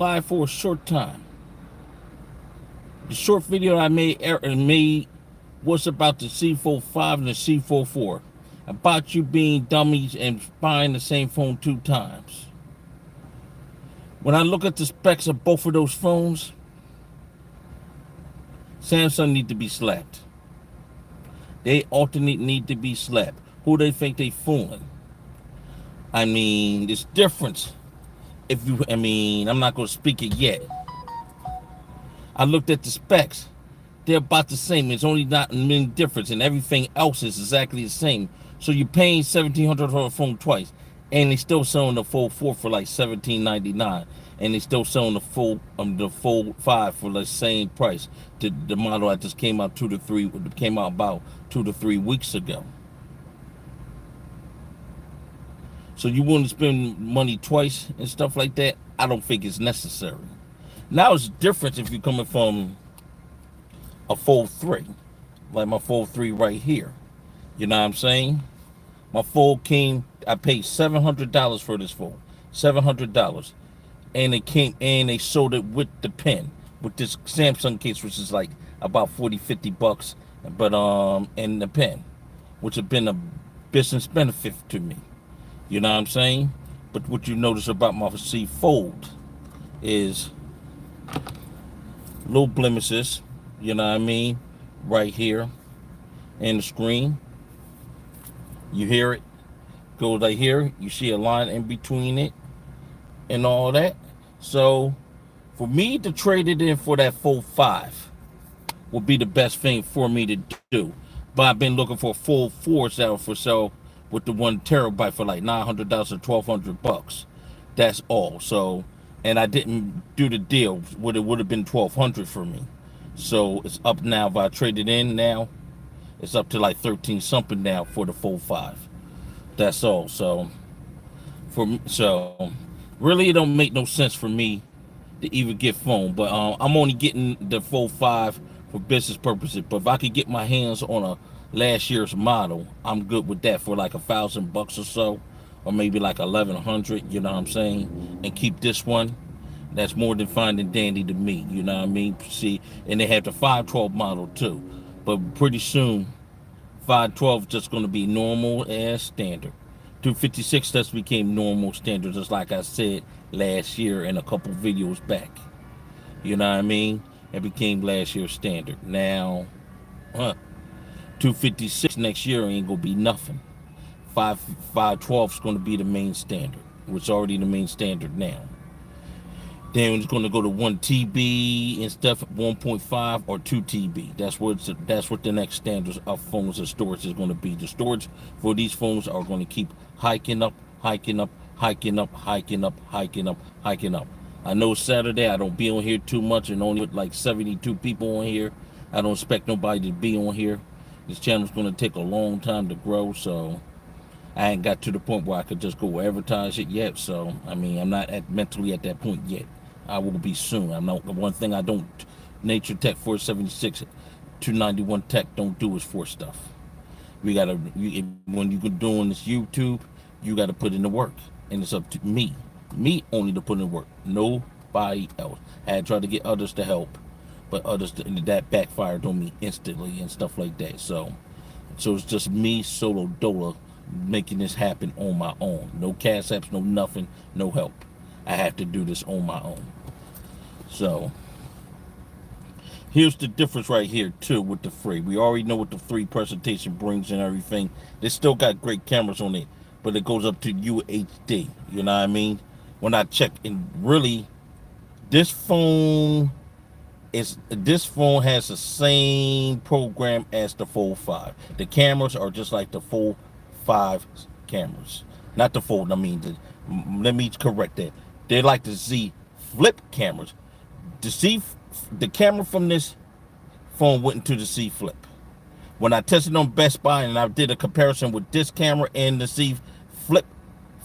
live for a short time. The short video I made was about the C4 5 and the C4 4, about you being dummies and buying the same phone two times. When I look at the specs of both of those phones, Samsung need to be slapped. They alternate need to be slapped. Who they think they fooling? I mean, there's difference. I'm not going to speak it yet. I looked at the specs. They're about the same. There's only not many difference, and everything else is exactly the same. So you're paying $1,700 for a phone twice, and they still selling the full 4 for like $17.99, and they still selling the full 5 for the same price. The model that just came out about 2 to 3 weeks ago. So you want to spend money twice and stuff like that? I don't think it's necessary. Now it's different if you're coming from a Fold 3, like my Fold 3 right here. You know what I'm saying? My Fold I paid $700 for this Fold, $700, and they sold it with the pen, with this Samsung case, which is like about 40, 50 bucks, but and the pen, which have been a business benefit to me. You know what I'm saying? But what you notice about my C Fold is little blemishes, you know what I mean, right here in the screen. You hear it, goes right here. You see a line in between it and all that. So for me to trade it in for that Fold 5 would be the best thing for me to do. But I've been looking for a Fold 4 for sale with the 1 terabyte for like $900 or $1,200. That's all. So, and I didn't do the deal. It would have been $1,200 for me. So it's up now. If I trade it in now, it's up to like 13 something now for the Fold 5. That's all. So really it don't make no sense for me to even get phone. But I'm only getting the Fold 5 for business purposes. But if I could get my hands on a last year's model, I'm good with that for like $1,000 or so, or maybe like 1,100. You know what I'm saying? And keep this one. That's more than fine and dandy to me. You know what I mean? See, and they have the 512 model too, but pretty soon 512 just going to be normal as standard. 256 just became normal standard, just like I said last year in a couple videos back. You know what I mean? It became last year's standard. Now, 256 next year ain't gonna be nothing. 512 is gonna be the main standard, which is already the main standard now. Then it's gonna go to 1 TB and stuff, 1.5 or 2 TB. That's what the next standards of phones and storage is gonna be. The storage for these phones are gonna keep hiking up, hiking up, hiking up, hiking up, hiking up, hiking up. I know Saturday I don't be on here too much, and only with like 72 people on here. I don't expect nobody to be on here. This channel's going to take a long time to grow, so I ain't got to the point where I could just go advertise it yet. So, I mean, I'm not mentally at that point yet. I will be soon. I know one thing I don't, Nature Tech 476, 291 Tech don't do is force stuff. When you're doing this YouTube, you got to put in the work, and it's up to me only to put in the work, nobody else. I had tried to get others to help, but others that backfired on me instantly and stuff like that. So it's just me solo dolo making this happen on my own. No cash apps, no nothing, no help. I have to do this on my own. So here's the difference right here too with the 3. We already know what the 3 presentation brings and everything. They still got great cameras on it, but it goes up to UHD. You know what I mean? When I check, and really, this phone has the same program as the Fold 5. The cameras are just like the Fold 5 cameras. Not the Fold, let me correct that. They're like the Z Flip cameras. The camera from this phone went into the Z Flip. When I tested on Best Buy and I did a comparison with this camera and the Z Flip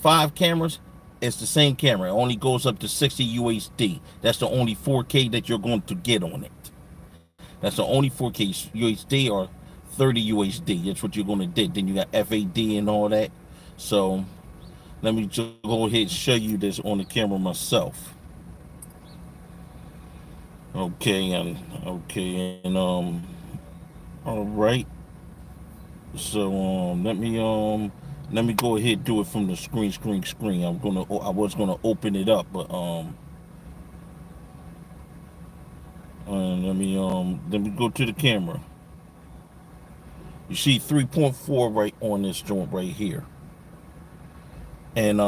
5 cameras, it's the same camera. It only goes up to 60 UHD. That's the only 4K that you're going to get on it. That's the only 4K UHD or 30 UHD. That's what you're going to get. Then you got FAD and all that. So let me just go ahead and show you this on the camera myself. Okay, and all right. So let me go ahead and do it from the screen. I was gonna open it up, but let me go to the camera. You see 3.4 right on this joint right here, and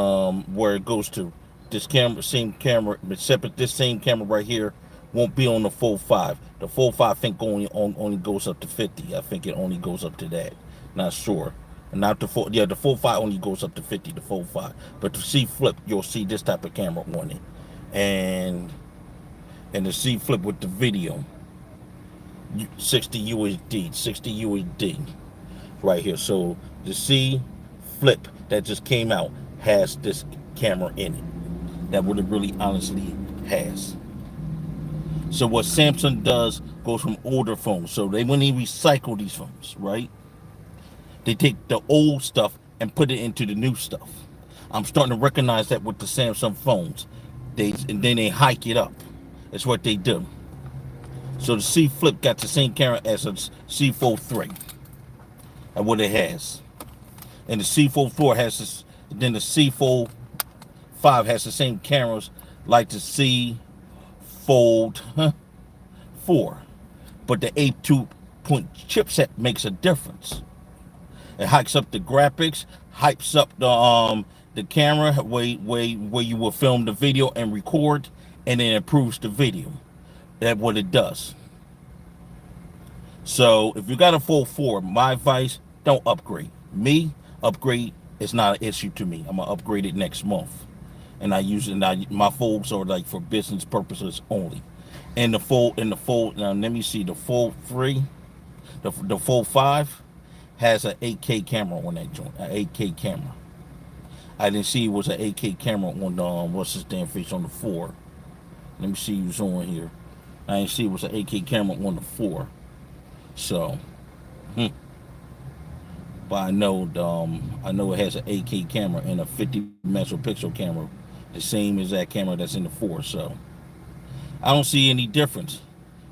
where it goes to this camera, same camera, but separate. This same camera right here won't be on the full five. The full five I think only goes up to 50. I think it only goes up to that. Not sure. Not the full. Yeah, the full five only goes up to 50. The full five, but to see flip, you'll see this type of camera on it, and to see flip with the video, 60 USD, 60 USD, right here. So the C flip that just came out has this camera in it. That what it really honestly has. So what Samsung does goes from older phones. So when they recycle these phones, right? They take the old stuff and put it into the new stuff. I'm starting to recognize that with the Samsung phones. And then they hike it up. That's what they do. So the C Flip got the same camera as a C Fold 3. And what it has. And the C Fold 4 has this, then the C Fold 5 has the same cameras like the C Fold 4. But the A2 chipset makes a difference. It hikes up the graphics, hypes up the camera where you will film the video and record, and then improves the video. That's what it does. So if you got a Fold 4, my advice, don't upgrade. Me, upgrade is not an issue to me. I'm gonna upgrade it next month. And I use it, my folds are like for business purposes only. And the fold, now let me see, the Fold 3, the Fold 5 has an 8K camera on that joint, an 8K camera. I didn't see it was an 8K camera on the, what's this damn face on the 4. Let me see who's on here. I didn't see it was an 8K camera on the 4. So, but I know it has an 8K camera and a 50 megapixel camera, the same as that camera that's in the 4. So, I don't see any difference.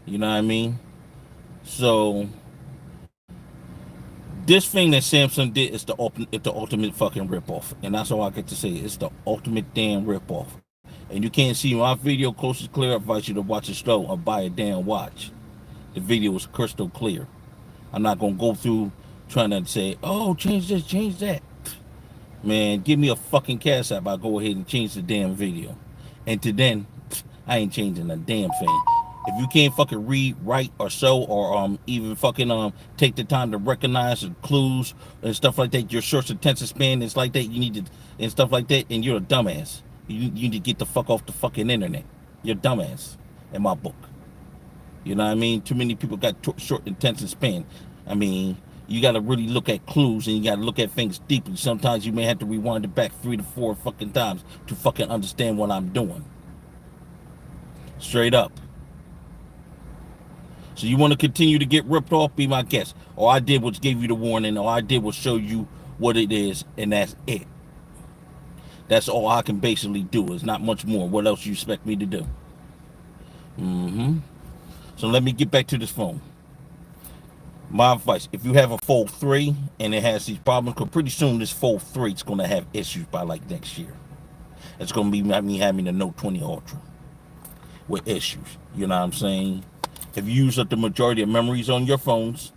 You know what I mean? So, this thing that Samsung did is the ultimate fucking ripoff, and that's all I get to say. It's the ultimate damn ripoff. And you can't see my video close and clear. I advise you to watch it slow or buy a damn watch. The video is crystal clear. I'm not gonna go through trying to say, oh, change this, change that. Man, give me a fucking cash app. I'll go ahead and change the damn video. And to then, I ain't changing a damn thing. If you can't fucking read, write, or sew, or even fucking take the time to recognize the clues and stuff like that, your short attention span is like that, you need to, and stuff like that, and you're a dumbass. You need to get the fuck off the fucking internet. You're a dumbass, in my book. You know what I mean? Too many people got short attention span. I mean, you got to really look at clues, and you got to look at things deeply. Sometimes you may have to rewind it back 3 to 4 fucking times to fucking understand what I'm doing. Straight up. So you want to continue to get ripped off? Be my guest. All I did was give you the warning. All I did was show you what it is, and that's it. That's all I can basically do. It's not much more. What else you expect me to do? So let me get back to this phone. My advice, if you have a Fold 3 and it has these problems, because pretty soon this Fold 3 is going to have issues by like next year. It's going to be me having a Note 20 Ultra with issues. You know what I'm saying? If you use up the majority of memories on your phones,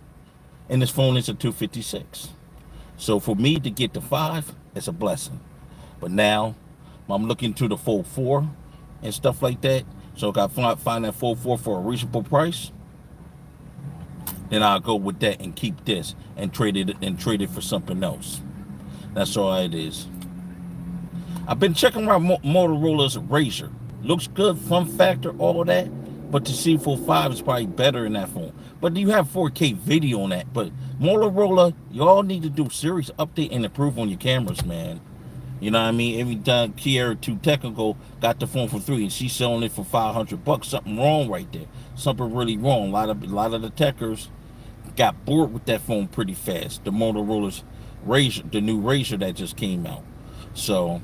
and this phone is a 256. So for me to get the 5, it's a blessing. But now I'm looking to the Fold 4 and stuff like that. So if I find that Fold 4 for a reasonable price, then I'll go with that and keep this and trade it for something else. That's all it is. I've been checking around Motorola's Razr. Looks good, fun factor, all that. But the C Fold 5 is probably better in that phone. But you have 4K video on that. But Motorola, y'all need to do serious update and improve on your cameras, man. You know what I mean? Every time Kiera 2 Technical got the phone for 3 and she's selling it for $500, something wrong right there. Something really wrong. A lot of the techers got bored with that phone pretty fast. The Motorola's Razr, the new Razr that just came out. So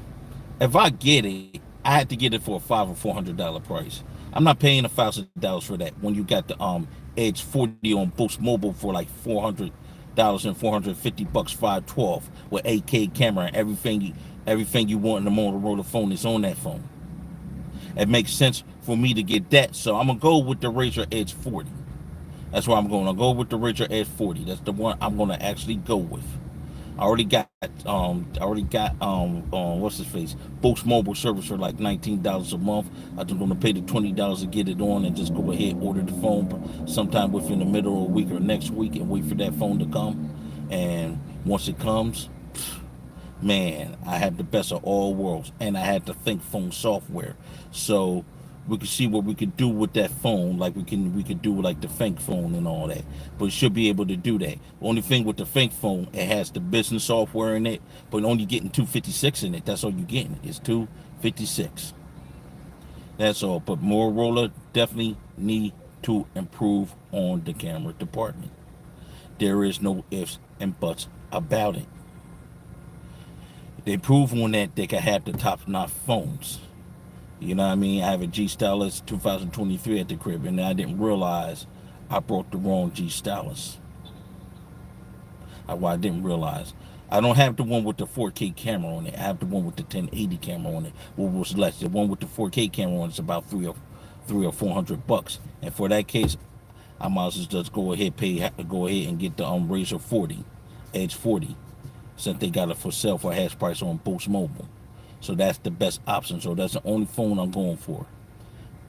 if I get it, I had to get it for a $500 or $400 price. I'm not paying $1,000 for that when you got the Edge 40 on Boost Mobile for like $400 and $450 512 with 8K camera and everything you want in the Motorola phone is on that phone. It makes sense for me to get that, so I'm gonna go with the Razer Edge 40. That's where I'm going. I'll go with the Razer Edge 40. That's the one I'm gonna actually go with. What's his face? Boost Mobile service for like $19 a month. I'm just gonna pay the $20 to get it on and just go ahead order the phone sometime within the middle of the week or next week and wait for that phone to come. And once it comes, man, I have the best of all worlds, and I had to think phone software, so we could see what we could do with that phone, like we could do like the Think phone and all that. But it should be able to do that. Only thing with the Think phone, it has the business software in it, but only getting 256 in it. That's all you're getting. It's 256. That's all. But Motorola definitely need to improve on the camera department. There is no ifs and buts about it. They prove on that they can have the top-notch phones. You know what I mean? I have a G Stylus 2023 at the crib, and I didn't realize I brought the wrong G Stylus. I didn't realize. I don't have the one with the 4K camera on it. I have the one with the 1080 camera on it, which was less. The one with the 4K camera on it's about three or $400, and for that case, I might as well just go ahead and get the Razer 40, Edge 40, since they got it for sale for half price on Boost Mobile. So that's the best option. So that's the only phone I'm going for.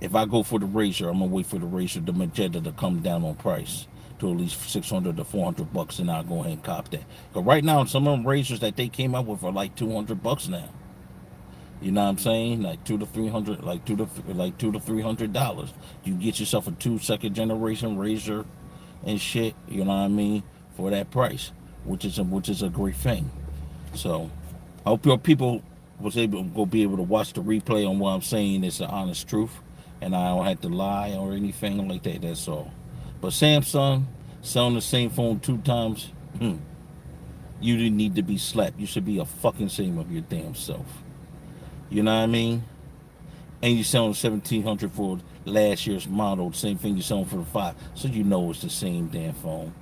If I go for the Razer, I'm gonna wait for the Razer, the Magenta, to come down on price to at least $600 to $400, and I'll go ahead and cop that. But right now, some of them Razers that they came out with are like $200 now. You know what I'm saying? Like $200 to $300. You get yourself a second generation Razer and shit. You know what I mean? For that price, which is a great thing. So I hope your people was able to be able to watch the replay on what I'm saying. It's the honest truth, and I don't have to lie or anything like that. That's all. But Samsung selling the same phone 2 times, you didn't need to be slapped. You should be a fucking shame of your damn self. You know what I mean? And you selling 1,700 for last year's model, the same thing you selling for the 5, so you know it's the same damn phone.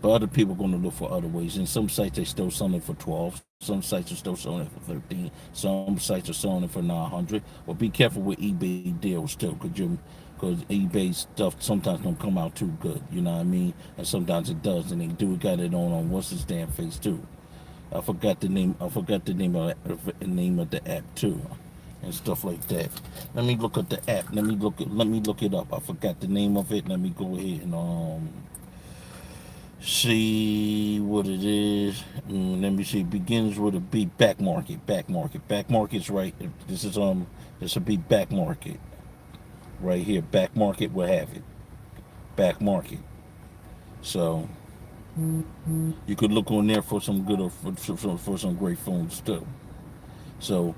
But other people are going to look for other ways. And some sites they still selling it for 12. Some sites are still selling it for 13. Some sites are selling it for 900. But be careful with eBay deals too, because eBay stuff sometimes don't come out too good. You know what I mean? And sometimes it does, and they do got it on what's his damn face too. I forgot the name of the app too, and stuff like that. Let me look at the app. Let me look it up. I forgot the name of it. Let me go ahead and see what it is. Let me see. It begins with a B. Back market. Back market's right. This will be back market. Right here. Back market will have it. Back market. So you could look on there for some good or for some great phones too. So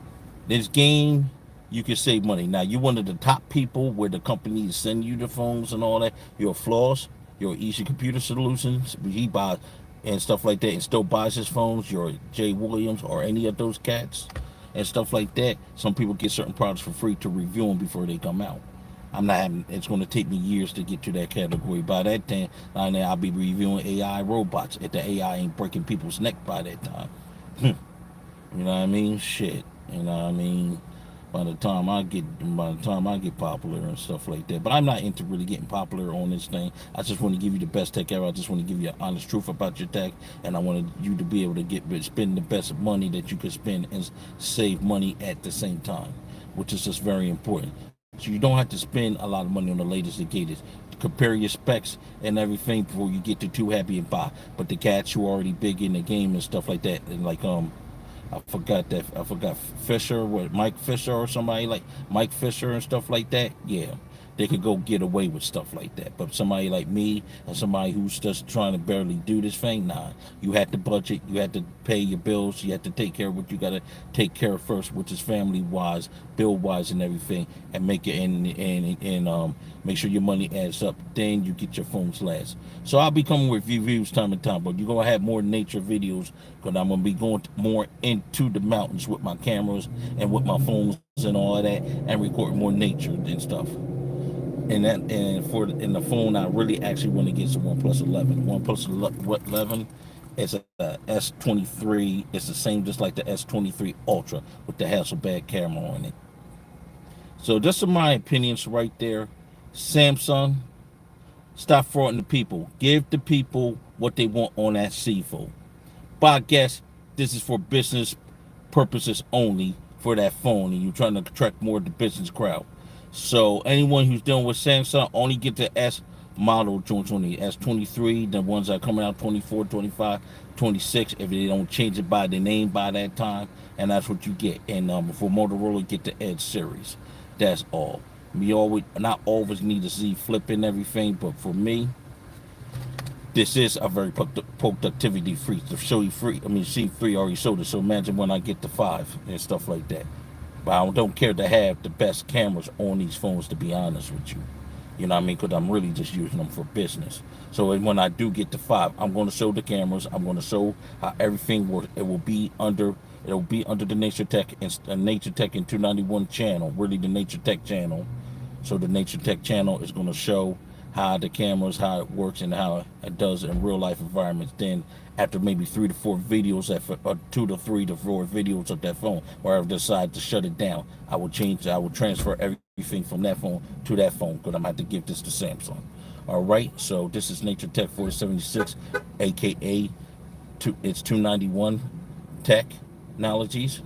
this game, you can save money. Now you one of the top people where the companies send you the phones and all that. Your flaws, your Easy Computer Solutions, he buys and stuff like that, and still buys his phones. Your Jay Williams or any of those cats and stuff like that. Some people get certain products for free to review them before they come out. I'm not having. It's going to take me years to get to that category. By that time, I'll be reviewing AI robots. If the AI ain't breaking people's neck by that time, you know what I mean? Shit, you know what I mean? By the time I get popular and stuff like that. But I'm not into really getting popular on this thing. I just want to give you the best tech ever. I just want to give you an honest truth about your tech, and I wanted you to be able to spend the best money that you could spend and save money at the same time, which is just very important. So you don't have to spend a lot of money on the latest and greatest. Compare your specs and everything before you get too happy and buy. But the cats who are already big in the game and stuff like that, and like I forgot Fisher, Mike Fisher or somebody like Mike Fisher and stuff like that. Yeah, they could go get away with stuff like that. But somebody like me and somebody who's just trying to barely do this thing, nah. You had to budget, you had to pay your bills, you had to take care of what you got to take care of first, which is family wise, bill wise, and everything, and make it and make sure your money adds up. Then you get your phones last. So I'll be coming with reviews time and time, but you're gonna have more nature videos because I'm gonna be going more into the mountains with my cameras and with my phones and all of that, and recording more nature and stuff. And the phone, I really actually want to get some OnePlus 11. OnePlus 11 is a S23. It's the same just like the S23 Ultra with the Hasselblad camera on it. So this are my opinions right there. Samsung, stop frauding the people. Give the people what they want on that CFO. But I guess this is for business purposes only for that phone, and you're trying to attract more of the business crowd. So anyone who's dealing with Samsung only get the S model joints on the S23, the ones that are coming out 24, 25, 26. If they don't change it by the name by that time, and that's what you get. And for Motorola, get the Edge series. That's all. We always not always need to see flip and everything, but for me, this is a very productivity free. The show you free. I mean, C3 already sold it. So imagine when I get the 5 and stuff like that. But I don't care to have the best cameras on these phones, to be honest with you. You know what I mean? Because I'm really just using them for business. So when I do get the 5, I'm going to show the cameras. I'm going to show how everything works. It will be under the Nature Tech and Nature Tech in 291 channel, really the Nature Tech channel. So the Nature Tech channel is going to show how the cameras, how it works, and how it does in real life environments. Then after maybe 3 to 4 videos, or 2 to 3 to 4 videos of that phone, where I decide to shut it down, I will transfer everything from that phone to that phone, because I'm going to have to give this to Samsung. All right, so this is Nature Tech 476, aka it's 291 Technologies.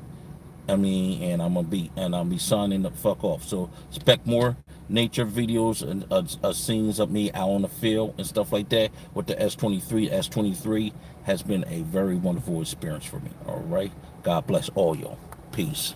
I mean, and I'll be signing the fuck off. So expect more nature videos and scenes of me out on the field and stuff like that with the S23. S23 has been a very wonderful experience for me. All right, God bless all y'all. Peace.